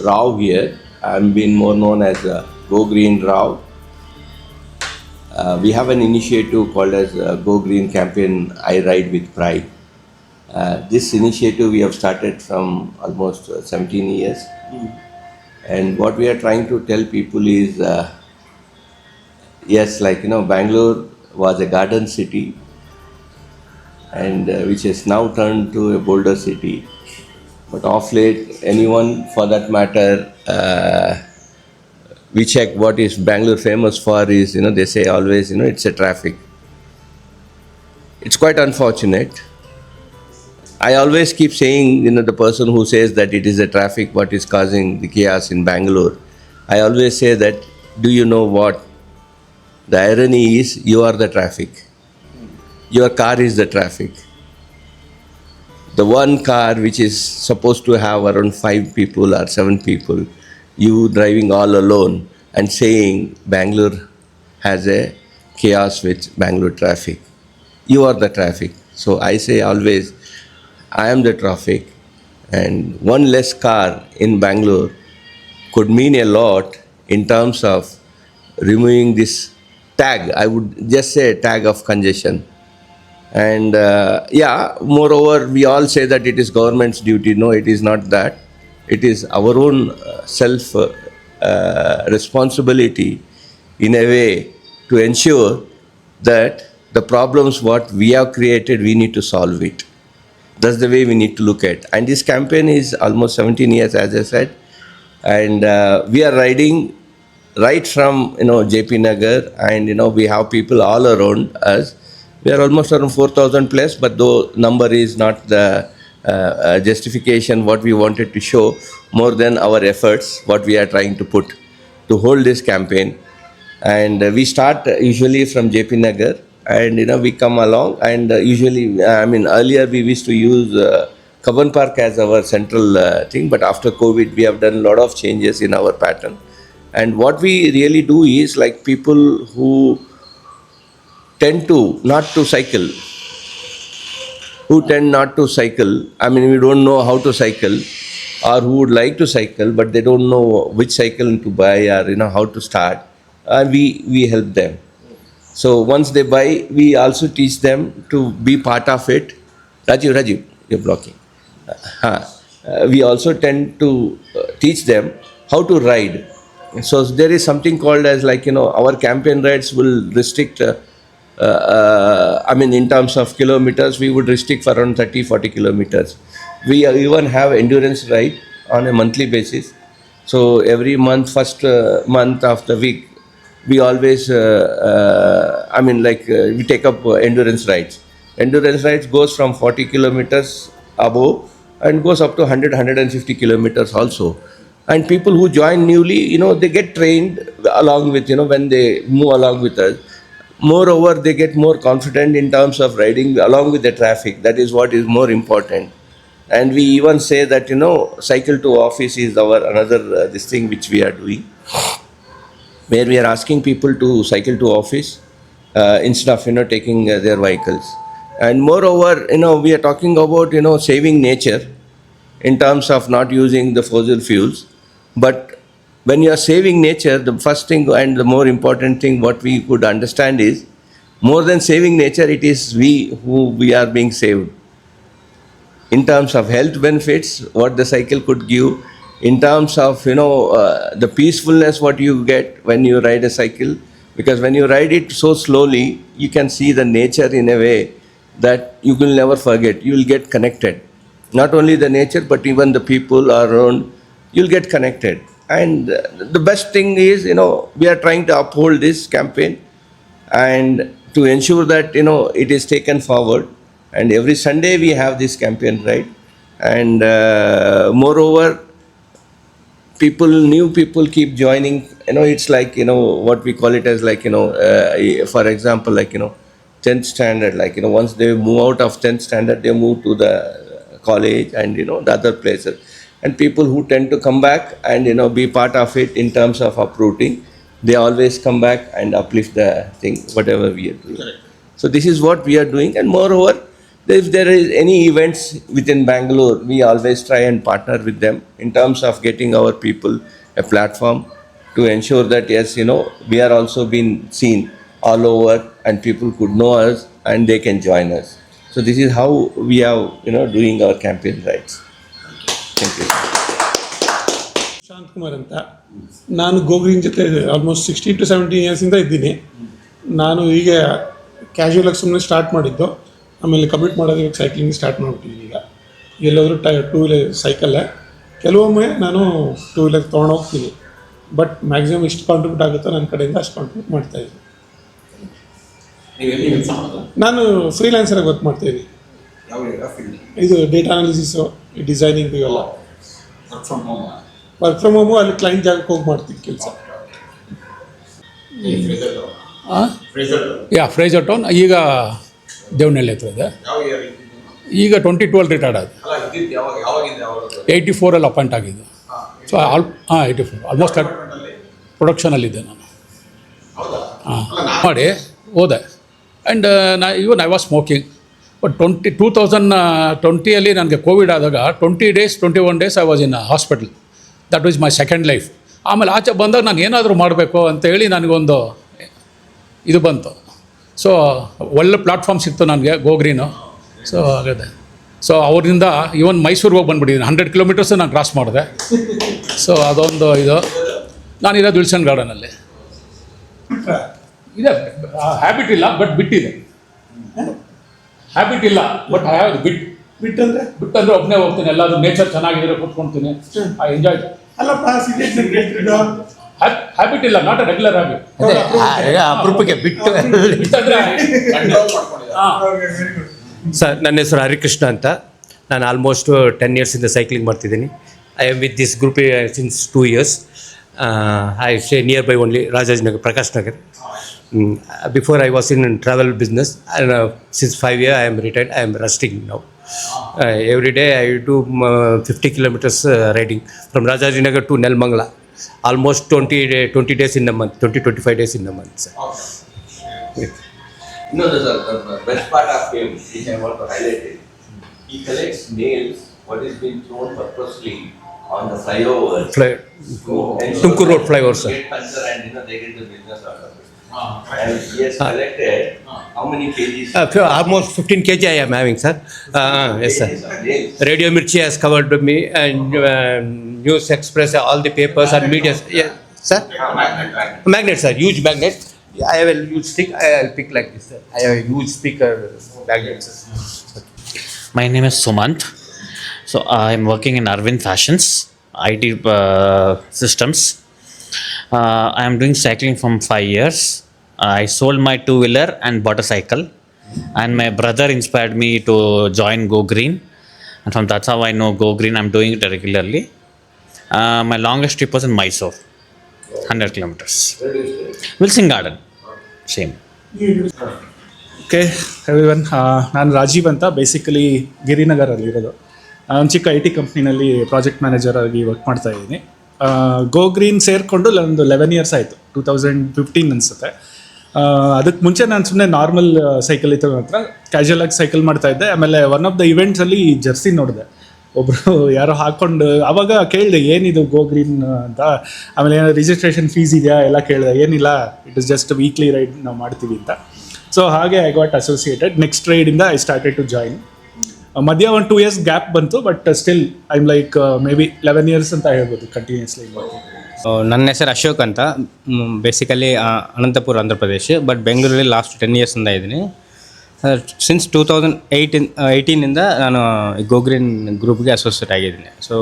Rao here. I'm been more known as Go Green Rao. We have an initiative called as Go Green Campaign I Ride with Pride. This initiative we have started from almost 17 years. And what we are trying to tell people is, yes, Bangalore was a garden city and which has now turned to a boulder city. But of late, anyone for that matter, we check what is Bangalore famous for is, they say always, it's a traffic. It's quite unfortunate. I always keep saying, the person who says that it is the traffic what is causing the chaos in Bangalore, I always say that, do you know what? The irony is, you are the traffic. Your car is the traffic. The one car which is supposed to have around 5 people or 7 people, you driving all alone and saying Bangalore has a chaos with Bangalore traffic. You are the traffic. So I say always, I am the traffic, and one less car in Bangalore could mean a lot in terms of removing this tag. I would just say a tag of congestion. And moreover, we all say that it is government's duty. No, it is not that. It is our own self responsibility in a way to ensure that the problems what we have created, we need to solve it. That's the way we need to look at. And this campaign is almost 17 years, as I said. And we are riding right from, JP Nagar, and, we have people all around us. We are almost around 4,000 plus, but though number is not the justification what we wanted to show, more than our efforts, what we are trying to put to hold this campaign. And we start usually from JP Nagar, and, we come along, and usually, earlier we used to use Kaban Park as our central thing, but after COVID, we have done a lot of changes in our pattern. And what we really do is, like, people who tend to not to cycle, we don't know how to cycle, or who would like to cycle, but they don't know which cycle to buy, or, how to start, we help them. So once they buy, we also teach them to be part of it. Rajiv, you're blocking. We also tend to teach them how to ride. So there is something called as our campaign rides will restrict, in terms of kilometers, we would restrict for around 30-40 kilometers. We even have endurance ride on a monthly basis. So every month, first month of the week, we always, we take up endurance rides. Endurance rides goes from 40 kilometers above and goes up to 100-150 kilometers also. And people who join newly, they get trained along with, when they move along with us. Moreover, they get more confident in terms of riding along with the traffic. That is what is more important. And we even say that, cycle to office is our another this thing which we are doing, where we are asking people to cycle to office instead of, taking their vehicles. And moreover, we are talking about, saving nature in terms of not using the fossil fuels. But when you are saving nature, the first thing and the more important thing what we could understand is, more than saving nature, it is we are being saved. In terms of health benefits, what the cycle could give, in terms of, the peacefulness what you get when you ride a cycle. Because when you ride it so slowly, you can see the nature in a way that you will never forget. You will get connected. Not only the nature, but even the people around, you'll get connected. And the best thing is, we are trying to uphold this campaign and to ensure that, it is taken forward. And every Sunday we have this campaign, right? And moreover, new people keep joining. It's like, what we call it as for example, 10th standard, once they move out of 10th standard, they move to the college and, the other places. And people who tend to come back and, be part of it in terms of uprooting, they always come back and uplift the thing, whatever we are doing. Correct. So this is what we are doing. And moreover, If there is any events within Bangalore, we always try and partner with them in terms of getting our people a platform to ensure that yes, we are also being seen all over and people could know us and they can join us. So this is how we are, doing our campaign rights. Thank you. Shanthakumar ಅಂತ. ನಾನು ಗೋಗ್ರೀನ್ ಜೊತೆ almost 16 to 17 ಇಯರ್ಸಿಂದ ಇದ್ದೀನಿ. ನಾನು ಈಗ ಕ್ಯಾಶುವಲಾಗಿ ಸುಮ್ಮನೆ start ಮಾಡಿದ್ದು, ಆಮೇಲೆ commit ಮಾಡೋದು ಇವಾಗ ಸೈಕ್ಲಿಂಗ್ ಸ್ಟಾರ್ಟ್ ಮಾಡಿಬಿಟ್ಟಿದ್ದೀನಿ. ಈಗ ಎಲ್ಲಾದರೂ ಟೂ ವೀಲರ್ ಸೈಕಲ್ಲೇ, ಕೆಲವೊಮ್ಮೆ ನಾನು ಟೂ ವೀಲರ್ ತೊಗೊಂಡೋಗ್ತೀನಿ. ಬಟ್ ಮ್ಯಾಕ್ಸಿಮಮ್ ಎಷ್ಟು ಕಾಂಟ್ರಿಬ್ಯೂಟ್ ಆಗುತ್ತೋ ನನ್ನ ಕಡೆಯಿಂದ ಅಷ್ಟು ಕಾಂಟ್ರಿಬ್ಯೂಟ್ ಮಾಡ್ತಾಯಿದ್ದೀನಿ. ನಾನು ಫ್ರೀಲ್ಯಾನ್ಸರಾಗಿ ವರ್ಕ್ ಮಾಡ್ತಾಯಿದ್ದೀನಿ. ಇದು ಡೇಟಾ ಅನಾಲಿಸಿಸು, ಡಿಸೈನಿಂಗ್ ಇವೆಲ್ಲ. ವರ್ಕ್ ಫ್ರಮ್ ಹೋಮು ಅಲ್ಲಿ ಕ್ಲೈಂಟ್ ಜಾಗಕ್ಕೆ ಹೋಗಿ ಮಾಡ್ತೀನಿ ಕೆಲಸ. ಫ್ರೇಜರ್ ಟೌನ್ ಈಗ ದೇವನಹಳ್ಳಿ ಹತ್ರ ಇದೆ. ಈಗ 2012 ರಿಟೈರ್ಡ್ ಆಗಿದೆ. 84 ಅಪಾಯಿಂಟ್ ಆಗಿದ್ದು. ಸೊ 84 ಆಲ್ಮೋಸ್ಟ್ ಪ್ರೊಡಕ್ಷನಲ್ಲಿದ್ದೆ ನಾನು. ಮಾಡಿ ಹೋದೆ. And I was smoking. But 2020 ನನಗೆ ಕೋವಿಡ್ ಆದಾಗ 21 days I was in hospital. That was my second life. ಆಮೇಲೆ ಆಚೆ ಬಂದಾಗ ನಾನು ಏನಾದರೂ ಮಾಡಬೇಕು ಅಂತೇಳಿ ನನಗೊಂದು ಇದು ಬಂತು. ಸೊ ಒಳ್ಳೆ ಪ್ಲಾಟ್ಫಾರ್ಮ್ ಸಿಕ್ತು ನನಗೆ ಗೋಗ್ರೀನು. ಸೊ ಆಗಿದೆ. ಸೊ ಅವರಿಂದ ಇವನ್ ಮೈಸೂರಿಗೆ ಹೋಗಿ ಬಂದುಬಿಟ್ಟಿದ್ದೀನಿ. 100 kilometers ನಾನು ಕ್ರಾಸ್ ಮಾಡಿದೆ. ಸೊ ಅದೊಂದು ಇದು. ನಾನಿರೋದು ವಿಲ್ಸನ್ ಗಾರ್ಡನಲ್ಲಿ ಇದೆ. ಹ್ಯಾಬಿಟ್ ಇಲ್ಲ ಬಟ್ ಬಿಟ್ಟಿದೆ. ಹ್ಯಾಬಿಟ್ ಇಲ್ಲ ಬಟ್ ಐ ಹ್ಯಾವ್ ಬಿಟ್ಟಂದ್ರೆ ಒಬ್ಬನೇ ಹೋಗ್ತೀನಿ. ಎಲ್ಲಾದರೂ ನೇಚರ್ ಚೆನ್ನಾಗಿದ್ರೆ ಕೂತ್ಕೊಳ್ತೀನಿ. I enjoy. ಹ್ಯಾಬಿಟ್ ಇಲ್ಲ, ನಾಟ್ ಅ ರೆಗ್ಯುಲರ್ ಹ್ಯಾಬಿಟ್. ಅಪರೂಪಕ್ಕೆ ಬಿಟ್ಟು. ಸರ್, ನನ್ನ ಹೆಸರು ಹರಿಕೃಷ್ಣ ಅಂತ. ನಾನು ಆಲ್ಮೋಸ್ಟ್ 10 yearsಯಿಂದ ಸೈಕ್ಲಿಂಗ್ ಮಾಡ್ತಿದ್ದೀನಿ. I am with this group since 2 years. I stay nearby only Rajajinagar, Prakash Nagar. Before I was in travel business, and since 5 years I am retired. I am resting now. Every day I do 50 kilometers riding from Rajajinagar to Nelmangala. Almost 20 days in a month, 20-25 days in a month, sir. The best part of him, which I want to highlight it, he collects nails what is being thrown purposely on the flyover. Tumkur Road flyover, sir. Get puncture and they get the business out of it. And he has collected how many kgs? Almost 15 kg I am having, sir. Yes, sir. Radio Mirchi has covered me, and News Express, all the papers and media. Yeah, sir. Magnet, sir. Huge magnet. I have a huge stick. I'll pick like this, sir. I have a huge speaker magnet, sir. My name is Sumant. So I'm working in Arvind Fashions, IT systems. I am doing cycling from 5 years. I sold my two-wheeler and bought a cycle. And my brother inspired me to join Go Green. And from that's how I know Go Green. I'm doing it regularly. My longest trip was in Mysore, 100 kilometers. Wilson Garden, same. Okay everyone, ನಾನು ರಾಜೀವ್ ಅಂತ. Basically ಗಿರಿನಗರಲ್ಲಿರೋದು. ಒಂದು ಚಿಕ್ಕ IT ಕಂಪ್ನಿನಲ್ಲಿ project manager ಆಗಿ work ಮಾಡ್ತಾ ಇದ್ದೀನಿ. Go green ಸೇರಿಕೊಂಡು ಒಂದು 11 years ಆಯಿತು, 2015 ಅನಿಸುತ್ತೆ. ಅದಕ್ಕೆ ಮುಂಚೆ ನಾನು ಸುಮ್ಮನೆ ನಾರ್ಮಲ್ ಸೈಕಲ್ ಇತ್ತು ಹತ್ರ ಕ್ಯಾಶುಯಲಾಗಿ ಸೈಕಲ್ ಮಾಡ್ತಾಯಿದ್ದೆ. ಆಮೇಲೆ ಒನ್ ಆಫ್ ದ ಇವೆಂಟ್ಸಲ್ಲಿ ಜರ್ಸಿ ನೋಡಿದೆ, ಒಬ್ಬರು ಯಾರೋ ಹಾಕ್ಕೊಂಡು. ಆವಾಗ ಕೇಳಿದೆ ಏನಿದು ಗೋ ಗ್ರೀನ್ ಅಂತ. ಆಮೇಲೆ ಏನೋ ರಿಜಿಸ್ಟ್ರೇಷನ್ ಫೀಸ್ ಇದೆಯಾ ಎಲ್ಲ ಕೇಳಿದೆ. ಏನಿಲ್ಲ, it is just weekly ride ನಾವು ಮಾಡ್ತೀವಿ ಅಂತ. ಸೊ ಹಾಗೆ ಐ ಗಾಟ್ ಅಸೋಸಿಯೇಟೆಡ್. ನೆಕ್ಸ್ಟ್ ರೈಡಿಂದ ಐ ಸ್ಟಾರ್ಟೆಡ್ ಟು ಜಾಯಿನ್. ಮಧ್ಯ ಒಂದು 2 years ಗ್ಯಾಪ್ ಬಂತು, but still I am like maybe 11 years ಅಂತ ಹೇಳ್ಬೋದು ಕಂಟಿನ್ಯೂಸ್ಲಿ. ನನ್ನ ಹೆಸರು ಅಶೋಕ್ ಅಂತ. ಬೇಸಿಕಲಿ ಅನಂತಪುರ, ಆಂಧ್ರ ಪ್ರದೇಶ್. ಬಟ್ ಬೆಂಗಳೂರಲ್ಲಿ ಲಾಸ್ಟ್ 10 yearsಯಿಂದ ಇದ್ದೀನಿ. ಸಿನ್ಸ್ 2018ಇಂದ ನಾನು ಗೋಗ್ರೀನ್ ಗ್ರೂಪ್ಗೆ ಅಸೋಸಿಯೇಟ್ ಆಗಿದ್ದೀನಿ. ಸೊ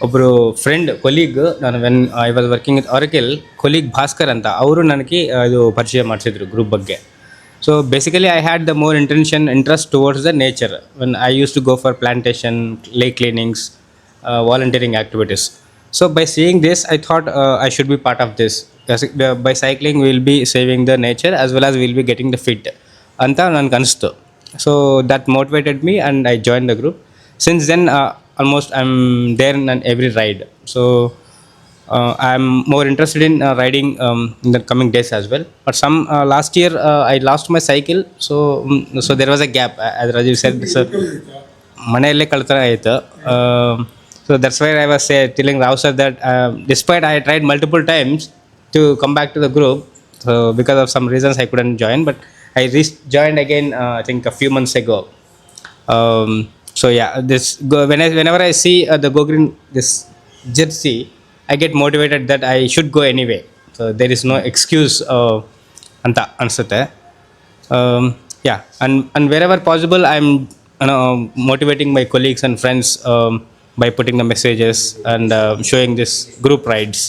ಒಬ್ಬರು ಫ್ರೆಂಡ್ ಕೊಲೀಗ್, ನಾನು when I was working with ಆರಕೆಲ್, colleague Bhaskar ಅಂತ, ಅವರು ನನಗೆ ಇದು ಪರಿಚಯ ಮಾಡಿಸಿದ್ರು ಗ್ರೂಪ್ ಬಗ್ಗೆ. So basically I had the more interest towards the nature when I used to go for plantation, lake cleanings, volunteering activities. So by seeing this, I thought I should be part of this. By cycling we will be saving the nature as well as we will be getting the fit anta nange anistu. So that motivated me and I joined the group. Since then almost I'm there in every ride. So I'm more interested in riding in the coming days as well. But some last year I lost my cycle, so there was a gap, as Rajiv said. So ಮನೆಯಲ್ಲೇ ಕಳ್ತನ ಆಯಿತು. So that's why I was telling Rao sir that despite I tried multiple times to come back to the group, so because of some reasons I couldn't join, but I joined again I think a few months ago. So yeah, whenever I see the Go Green this jersey, I get motivated that I should go anyway. So there is no excuse anta ansute. Yeah, and wherever possible, I'm motivating my colleagues and friends by putting the messages and showing this group rides.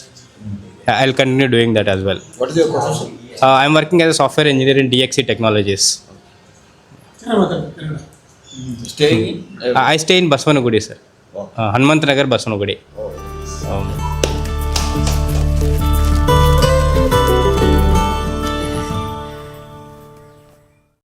I'll continue doing that as well. What is your profession? I'm working as a software engineer in DXC Technologies. ಚೆನ್ನಾಗಿ ಮಾತಾಡ್ತಾರೆ Kannada. Staying in? I stay in Baswanagudi, sir. Hanmant Nagar, Baswanagudi.